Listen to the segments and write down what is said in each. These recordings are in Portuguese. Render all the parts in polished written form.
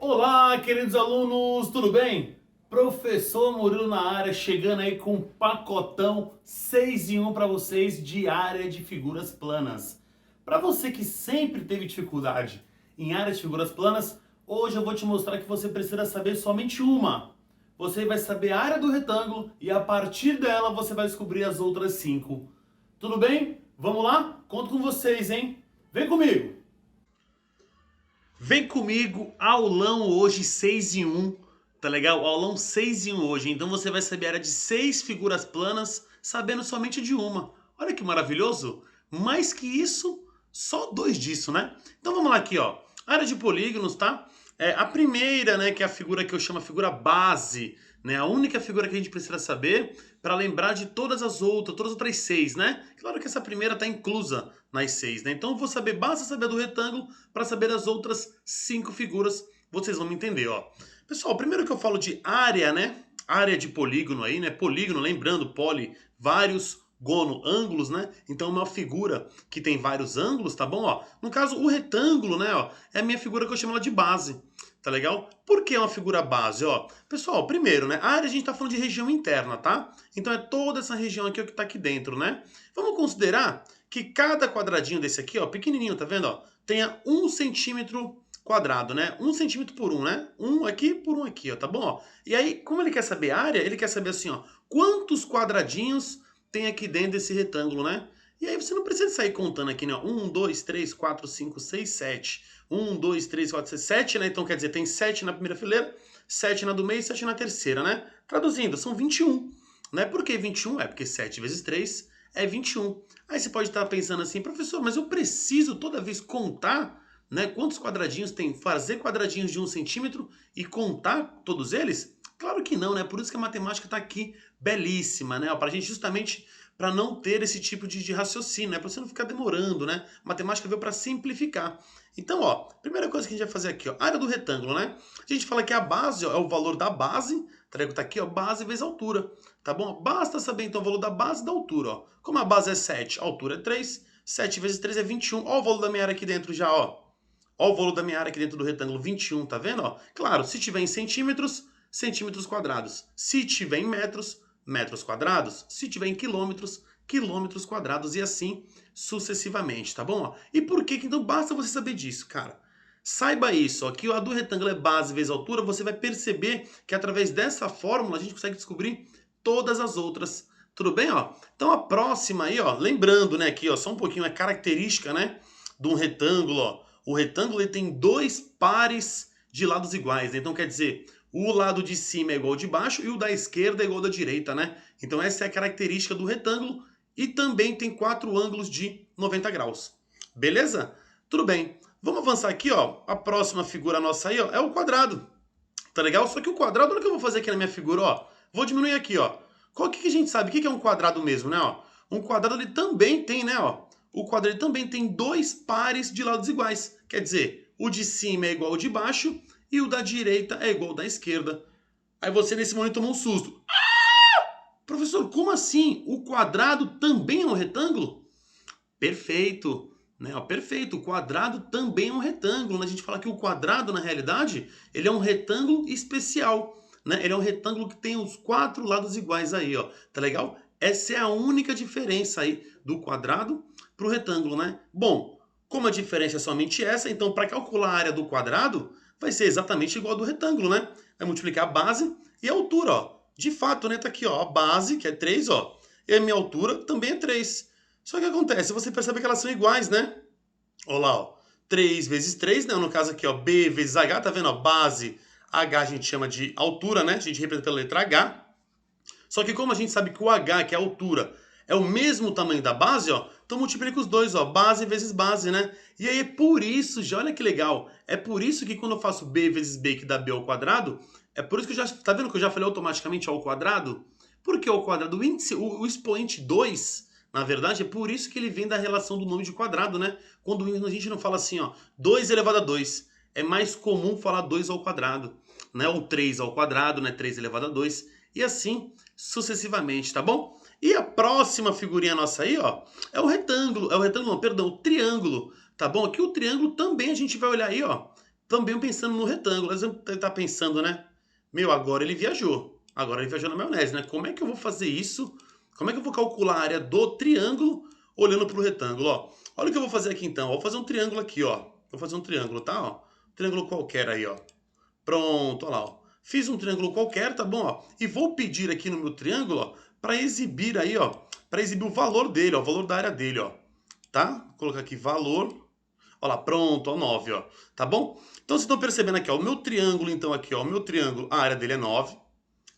Olá, queridos alunos, tudo bem? Professor Murilo na área, chegando aí com um pacotão 6 em 1 para vocês de área de figuras planas. Para você que sempre teve dificuldade em área de figuras planas, hoje eu vou te mostrar que você precisa saber somente uma. Você vai saber a área do retângulo e a partir dela você vai descobrir as outras 5. Tudo bem? Vamos lá? Conto com vocês, hein? Vem comigo! Vem comigo, aulão hoje 6 em 1, tá legal? Aulão 6 em 1 hoje, então você vai saber a área de 6 figuras planas, sabendo somente de uma. Olha que maravilhoso! Mais que isso, só 2 disso, né? Então vamos lá aqui, ó. Área de polígonos, tá? A primeira, né, que é a figura que eu chamo a figura base, né? A única figura que a gente precisa saber para lembrar de todas as outras 6, né? Claro que essa primeira está inclusa nas 6, né? Então eu vou saber, basta saber do retângulo para saber das outras 5 figuras, vocês vão me entender, ó. Pessoal, primeiro que eu falo de área, né? Área de polígono aí, né? Polígono, lembrando, poli, vários, gono, ângulos, né? Então é uma figura que tem vários ângulos, tá bom? Ó, no caso, o retângulo, né? Ó, é a minha figura que eu chamo ela de base. Tá legal? Por que é uma figura base? Ó, pessoal, primeiro, né? A área a gente tá falando de região interna, tá? Então é toda essa região aqui ó, que tá aqui dentro, né? Vamos considerar que cada quadradinho desse aqui, ó, pequenininho, tá vendo? Ó, tenha 1 centímetro quadrado, né? 1 centímetro por 1, né? 1 aqui por 1 aqui, ó, tá bom? Ó, e aí, como ele quer saber a área, ele quer saber assim, ó, quantos quadradinhos tem aqui dentro desse retângulo, né? E aí você não precisa sair contando aqui, né? 1, 2, 3, 4, 5, 6, 7. 1, 2, 3, 4, 6, 7, né? Então quer dizer, tem 7 na primeira fileira, 7 na do meio e 7 na terceira, né? Traduzindo, são 21. Né? Por que 21? É porque 7 vezes 3 é 21. Aí você pode estar pensando assim, professor, mas eu preciso toda vez contar, né? Quantos quadradinhos tem? Fazer quadradinhos de 1 centímetro e contar todos eles? Claro que não, né? Por isso que a matemática está aqui belíssima, né? Para a gente justamente para não ter esse tipo de raciocínio, né? Para você não ficar demorando, né? A matemática veio para simplificar. Então, ó, primeira coisa que a gente vai fazer aqui, ó, área do retângulo, né? A gente fala que a base ó, é o valor da base, tá aqui, ó, base vezes altura, tá bom? Basta saber então o valor da base e da altura, ó. Como a base é 7, a altura é 3, 7 vezes 3 é 21. Ó o valor da minha área aqui dentro já, ó. Ó o valor da minha área aqui dentro do retângulo, 21, tá vendo, ó? Claro, se tiver em centímetros, centímetros quadrados. Se tiver em metros, metros quadrados. Se tiver em quilômetros, quilômetros quadrados e assim sucessivamente, tá bom? E por que? Então basta você saber disso, cara. Saiba isso, ó, que a do retângulo é base vezes altura, você vai perceber que através dessa fórmula a gente consegue descobrir todas as outras. Tudo bem, ó? Então a próxima aí, ó, lembrando, né, aqui, ó, só um pouquinho a característica, né, de um retângulo, ó. O retângulo ele tem 2 pares de lados iguais, né? Então quer dizer, o lado de cima é igual ao de baixo e o da esquerda é igual ao da direita, né? Então essa é a característica do retângulo e também tem 4 ângulos de 90 graus. Beleza? Tudo bem. Vamos avançar aqui, ó. A próxima figura nossa aí, ó, é o quadrado. Tá legal? Só que o quadrado, olha o que eu vou fazer aqui na minha figura, ó. Vou diminuir aqui, ó. Qual que a gente sabe? O que é um quadrado mesmo, né, ó? Um quadrado ele também tem, né, ó. O quadrado ele também tem 2 pares de lados iguais. Quer dizer, o de cima é igual ao de baixo e o da direita é igual ao da esquerda. Aí você nesse momento tomou um susto. Professor, como assim? O quadrado também é um retângulo? Perfeito, né? Ó, perfeito. O quadrado também é um retângulo, né? A gente fala que o quadrado, na realidade, ele é um retângulo especial, né? Ele é um retângulo que tem os 4 lados iguais aí, ó. Tá legal? Essa é a única diferença aí do quadrado para o retângulo, né? Bom, como a diferença é somente essa, então para calcular a área do quadrado, vai ser exatamente igual ao do retângulo, né? Vai multiplicar a base e a altura, ó. De fato, né? Tá aqui, ó, a base, que é 3, ó. E a minha altura também é 3. Só que o que acontece? Você percebe que elas são iguais, né? Olha lá, ó. 3 vezes 3, né? No caso aqui, ó, B vezes H, tá vendo? Ó, base, H a gente chama de altura, né? A gente representa pela letra H. Só que como a gente sabe que o H, que é a altura, é o mesmo tamanho da base, ó, então multiplica os dois, ó, base vezes base, né? E aí é por isso, já olha que legal, é por isso que quando eu faço B vezes B, que dá B ao quadrado, é por isso que eu já, tá vendo que eu já falei automaticamente ao quadrado? Por que ao quadrado? O índice, o expoente 2, na verdade, é por isso que ele vem da relação do nome de quadrado, né? Quando a gente não fala assim, ó, 2 elevado a 2, é mais comum falar 2 ao quadrado, né? Ou 3 ao quadrado, né? 3 elevado a 2, e assim sucessivamente, tá bom? E a próxima figurinha nossa aí, ó, é o retângulo não, perdão, o triângulo, tá bom? Aqui o triângulo também a gente vai olhar aí, ó, também pensando no retângulo. Às vezes ele tá pensando, né? Meu, agora ele viajou. Agora ele viajou na maionese, né? Como é que eu vou fazer isso? Como é que eu vou calcular a área do triângulo olhando para o retângulo, ó? Olha o que eu vou fazer aqui então. Vou fazer um triângulo aqui, ó. Vou fazer um triângulo, tá? Ó. Triângulo qualquer aí, ó. Pronto, olha lá, ó. Fiz um triângulo qualquer, tá bom, ó? E vou pedir aqui no meu triângulo, ó, para exibir aí, ó, para exibir o valor dele, ó, o valor da área dele, ó. Tá? Vou colocar aqui valor. Olha lá, pronto, ó, 9, ó. Tá bom? Então vocês estão percebendo aqui, ó, o meu triângulo, então aqui, ó, o meu triângulo, a área dele é 9.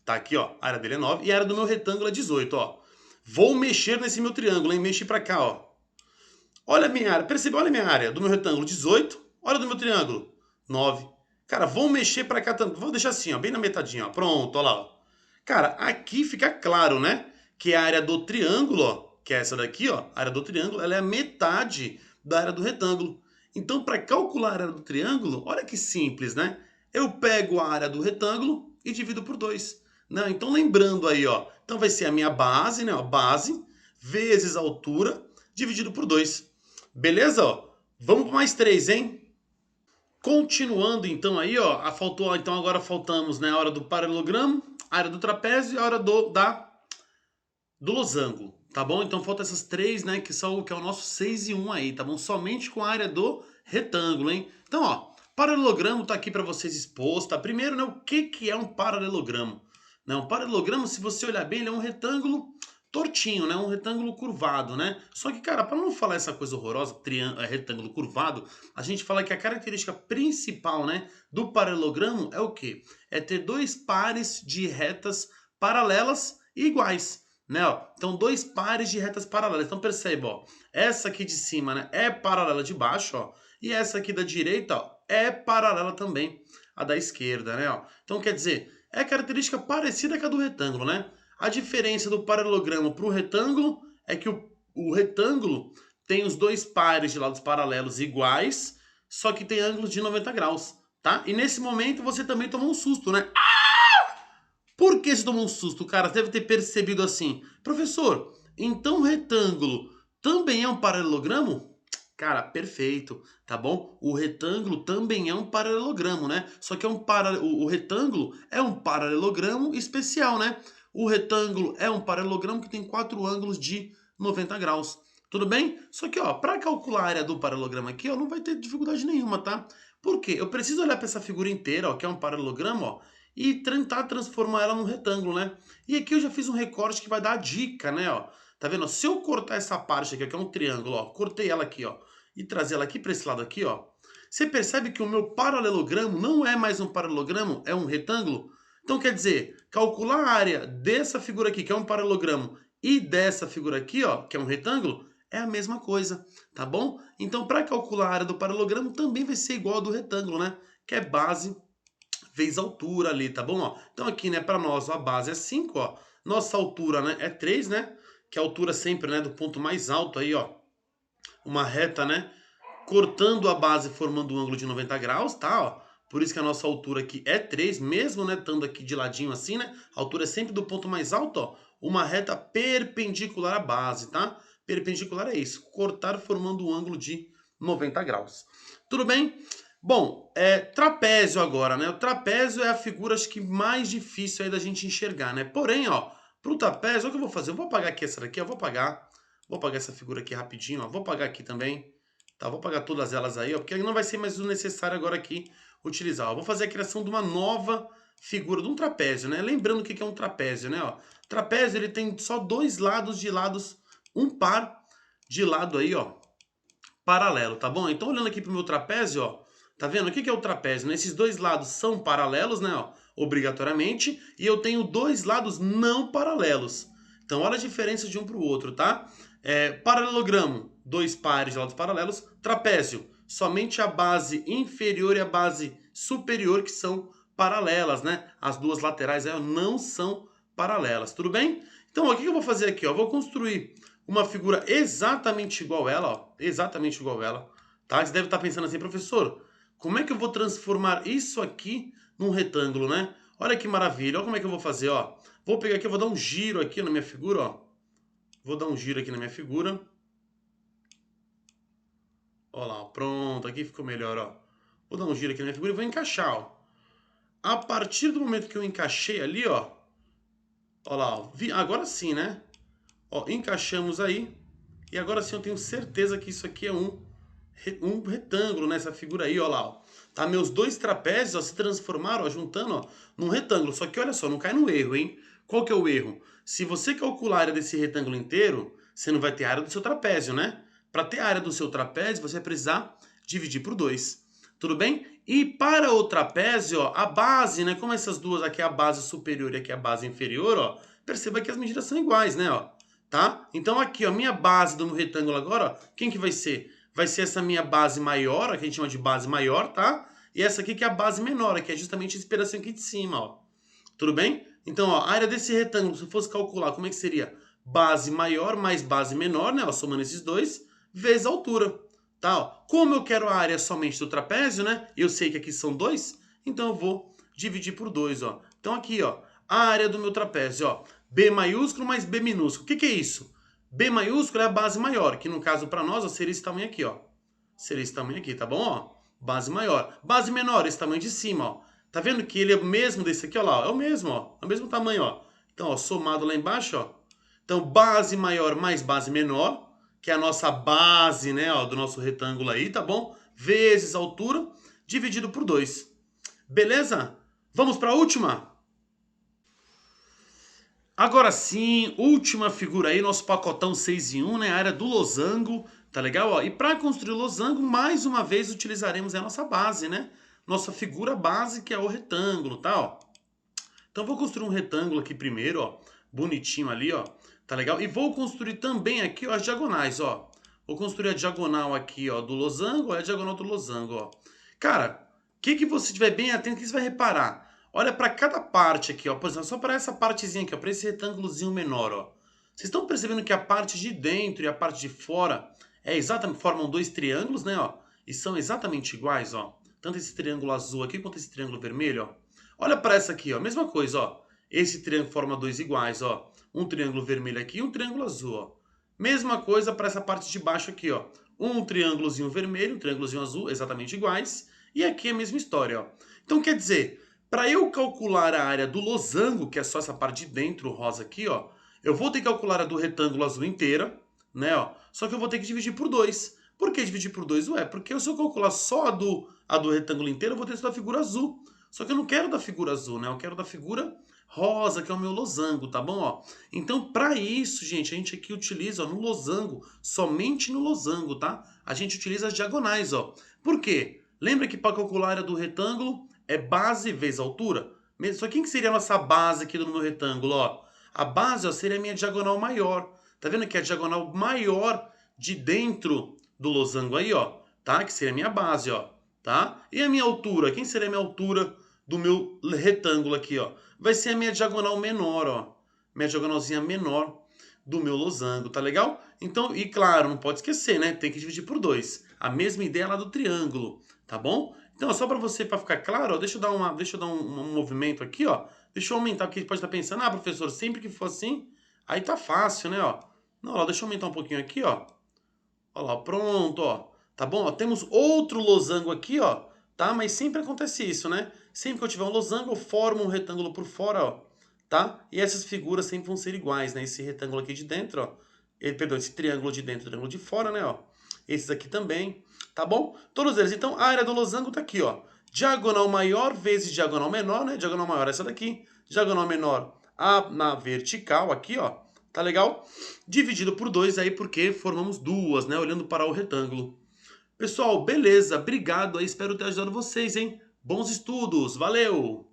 Tá aqui, ó, a área dele é 9 e a área do meu retângulo é 18, ó. Vou mexer nesse meu triângulo, hein? Mexi para cá, ó. Olha a minha área, percebeu? Olha a minha área do meu retângulo, 18. Olha do meu triângulo, 9. Cara, vou mexer para cá também. Vou deixar assim, ó, bem na metadinha, ó. Pronto, olha lá, ó. Cara, aqui fica claro, né? Que a área do triângulo, ó, que é essa daqui, ó, a área do triângulo, ela é a metade da área do retângulo. Então, para calcular a área do triângulo, olha que simples, né? Eu pego a área do retângulo e divido por 2. Não, então, lembrando aí, ó. Então, vai ser a minha base, né? Ó, base vezes a altura dividido por 2. Beleza? Ó? Vamos para mais 3, hein? Continuando então aí, ó, faltou, então agora faltamos, né, a hora do paralelogramo, a área do trapézio e a hora do losango, tá bom? Então falta essas três, né, que são que é o nosso 6 e 1 aí, tá bom? Somente com a área do retângulo, hein? Então, ó, paralelogramo tá aqui para vocês exposto, tá? Primeiro, né, o que que é um paralelogramo? Né, um paralelogramo, se você olhar bem, ele é um retângulo tortinho, né? Um retângulo curvado, né? Só que, cara, para não falar essa coisa horrorosa, retângulo curvado, a gente fala que a característica principal, né, do paralelogramo é o quê? É ter dois pares de retas paralelas e iguais, né? Ó. Então, dois pares de retas paralelas. Então, perceba, ó, essa aqui de cima, né, é paralela de baixo, ó, e essa aqui da direita, ó, é paralela também à da esquerda, né? Ó. Então, quer dizer, é característica parecida com a do retângulo, né? A diferença do paralelogramo para o retângulo é que o retângulo tem os dois pares de lados paralelos iguais, só que tem ângulos de 90 graus, tá? E nesse momento você também tomou um susto, né? Por que você tomou um susto, cara? Você deve ter percebido assim. Professor, então o retângulo também é um paralelogramo? Cara, perfeito, tá bom? O retângulo também é um paralelogramo, né? Só que é o retângulo é um paralelogramo especial, né? O retângulo é um paralelogramo que tem quatro ângulos de 90 graus. Tudo bem? Só que, ó, para calcular a área do paralelogramo aqui, ó, não vai ter dificuldade nenhuma, tá? Por quê? Eu preciso olhar para essa figura inteira, ó, que é um paralelogramo, ó, e tentar transformar ela num retângulo, né? E aqui eu já fiz um recorte que vai dar a dica, né, ó. Tá vendo? Se eu cortar essa parte aqui, que é um triângulo, ó, cortei ela aqui, ó, e trazer ela aqui para esse lado aqui, ó, você percebe que o meu paralelogramo não é mais um paralelogramo, é um retângulo? Então quer dizer, calcular a área dessa figura aqui, que é um paralelogramo, e dessa figura aqui, ó, que é um retângulo, é a mesma coisa, tá bom? Então para calcular a área do paralelogramo também vai ser igual ao do retângulo, né? Que é base vezes altura ali, tá bom? Ó, então aqui, né, para nós a base é 5, ó. Nossa altura, né, é 3, né? Que é a altura sempre, né, do ponto mais alto aí, ó. Uma reta, né? Cortando a base formando um ângulo de 90 graus, tá? Ó. Por isso que a nossa altura aqui é 3, mesmo, né, estando aqui de ladinho assim, né? A altura é sempre do ponto mais alto, ó. Uma reta perpendicular à base, tá? Perpendicular é isso, cortar formando um ângulo de 90 graus. Tudo bem? Bom, trapézio agora, né? O trapézio é a figura, acho que mais difícil aí da gente enxergar, né? Porém, ó, pro trapézio, o que eu vou fazer? Eu vou apagar aqui essa daqui, eu vou apagar. Vou apagar essa figura aqui rapidinho, ó. Vou apagar aqui também. Tá, vou apagar todas elas aí, ó, porque não vai ser mais o necessário agora aqui utilizar. Ó. Vou fazer a criação de uma nova figura, de um trapézio, né? Lembrando o que é um trapézio, né? Ó, trapézio, ele tem só dois lados de lados, um par de lado aí, ó, paralelo, tá bom? Então, olhando aqui pro meu trapézio, ó, tá vendo? O que é o trapézio? Né? Esses dois lados são paralelos, né? Ó, obrigatoriamente, e eu tenho dois lados não paralelos. Então, olha a diferença de um para o outro, tá? Paralelogramo, dois pares de lados paralelos. Trapézio, somente a base inferior e a base superior que são paralelas, né? As duas laterais aí, ó, não são paralelas, tudo bem? Então, ó, o que eu vou fazer aqui? Ó? Eu vou construir uma figura exatamente igual a ela, ó, exatamente igual a ela, tá? Você deve estar pensando assim, professor, como é que eu vou transformar isso aqui num retângulo, né? Olha que maravilha, olha como é que eu vou fazer, ó. Vou pegar aqui, eu vou dar um giro aqui na minha figura, ó. Vou dar um giro aqui na minha figura. Ó lá, pronto, aqui ficou melhor, ó. Vou dar um giro aqui na minha figura e vou encaixar, ó. A partir do momento que eu encaixei ali, ó. Ó lá, ó. Agora sim, né? Ó, encaixamos aí. E agora sim eu tenho certeza que isso aqui é um retângulo nessa figura aí, ó lá, ó. Tá? Meus dois trapézios, ó, se transformaram, ó, juntando, ó, num retângulo. Só que olha só, não cai no erro, hein? Qual que é o erro? Se você calcular a área desse retângulo inteiro, você não vai ter a área do seu trapézio, né? Para ter a área do seu trapézio, você vai precisar dividir por 2. Tudo bem? E para o trapézio, ó, a base, né? Como essas duas aqui é a base superior e aqui é a base inferior, ó, perceba que as medidas são iguais, né? Ó, tá? Então aqui, ó, minha base do meu retângulo agora, ó, quem que vai ser? Vai ser essa minha base maior, que a gente chama de base maior, tá? E essa aqui que é a base menor, que é justamente esse pedacinho aqui de cima, ó. Tudo bem? Então, ó, a área desse retângulo, se eu fosse calcular, como é que seria? Base maior mais base menor, né? Ó, somando esses dois, vezes a altura. Tá? Ó. Como eu quero a área somente do trapézio, né? Eu sei que aqui são 2, então eu vou dividir por 2, ó. Então aqui, ó, a área do meu trapézio, ó, B maiúsculo mais B minúsculo. O que que é isso? B maiúsculo é a base maior, que no caso para nós, ó, seria esse tamanho aqui, ó. Seria esse tamanho aqui, tá bom? Ó, base maior. Base menor, esse tamanho de cima, ó. Tá vendo que ele é o mesmo desse aqui, ó lá, ó. É o mesmo, ó. É o mesmo tamanho, ó. Então, ó, somado lá embaixo, ó. Então, base maior mais base menor, que é a nossa base, né, ó, do nosso retângulo aí, tá bom? Vezes a altura, dividido por 2. Beleza? Vamos para a última? Agora sim, última figura aí, nosso pacotão 6 em 1, né? A área do losango, tá legal? Ó, e para construir o losango, mais uma vez utilizaremos a nossa base, né? Nossa figura base, que é o retângulo, tá? Ó. Então vou construir um retângulo aqui primeiro, ó. Bonitinho ali, ó. Tá legal? E vou construir também aqui, ó, as diagonais, ó. Vou construir a diagonal aqui, ó, do losango, ó, a diagonal do losango, ó. Cara, o que você estiver bem atento, que você vai reparar? Olha para cada parte aqui, ó. Por exemplo, só para essa partezinha aqui, ó, para esse retângulozinho menor, ó. Vocês estão percebendo que a parte de dentro e a parte de fora formam dois triângulos, né, ó? E são exatamente iguais, ó. Tanto esse triângulo azul aqui quanto esse triângulo vermelho, ó. Olha para essa aqui, ó. Mesma coisa, ó. Esse triângulo forma dois iguais, ó. Um triângulo vermelho aqui e um triângulo azul, ó. Mesma coisa para essa parte de baixo aqui, ó. Um triângulozinho vermelho, um triângulozinho azul, exatamente iguais. E aqui é a mesma história, ó. Então quer dizer, para eu calcular a área do losango, que é só essa parte de dentro, rosa aqui, ó, eu vou ter que calcular a do retângulo azul inteira, né, ó. Só que eu vou ter que dividir por 2. Por que dividir por 2? Ué, porque se eu calcular só a do retângulo inteiro, eu vou ter que da figura azul. Só que eu não quero da figura azul, né? Eu quero da figura rosa, que é o meu losango, tá bom? Ó, então, para isso, gente, a gente aqui utiliza, ó, no losango, somente no losango, tá? A gente utiliza as diagonais, ó. Por quê? Lembra que para calcular a área do retângulo é base vezes altura? Só quem que seria a nossa base aqui do meu retângulo, ó? A base, ó, seria a minha diagonal maior. Tá vendo que é a diagonal maior de dentro do losango aí, ó, tá? Que seria a minha base, ó, tá? E a minha altura? Quem seria a minha altura do meu retângulo aqui, ó? Vai ser a minha diagonal menor, ó. Minha diagonalzinha menor do meu losango, tá legal? Então, e claro, não pode esquecer, né? Tem que dividir por 2. A mesma ideia lá do triângulo, tá bom? Então, só para você, para ficar claro, ó, deixa eu dar um movimento aqui, ó. Deixa eu aumentar, porque a gente pode estar pensando, ah, professor, sempre que for assim, aí tá fácil, né, ó. Não, ó, deixa eu aumentar um pouquinho aqui, ó. Ó lá, pronto, ó. Tá bom? Ó, temos outro losango aqui, ó. Tá? Mas sempre acontece isso, né? Sempre que eu tiver um losango, eu formo um retângulo por fora, ó. Tá? E essas figuras sempre vão ser iguais, né? Esse retângulo aqui de dentro, ó. Perdão, esse triângulo de dentro e triângulo de fora, né, ó. Esses aqui também, tá bom? Todos eles. Então, a área do losango tá aqui, ó. Diagonal maior vezes diagonal menor, né? Diagonal maior é essa daqui. Diagonal menor na vertical aqui, ó. Tá legal? Dividido por 2 aí, porque formamos duas, né? Olhando para o retângulo. Pessoal, beleza. Obrigado aí. Espero ter ajudado vocês, hein? Bons estudos. Valeu!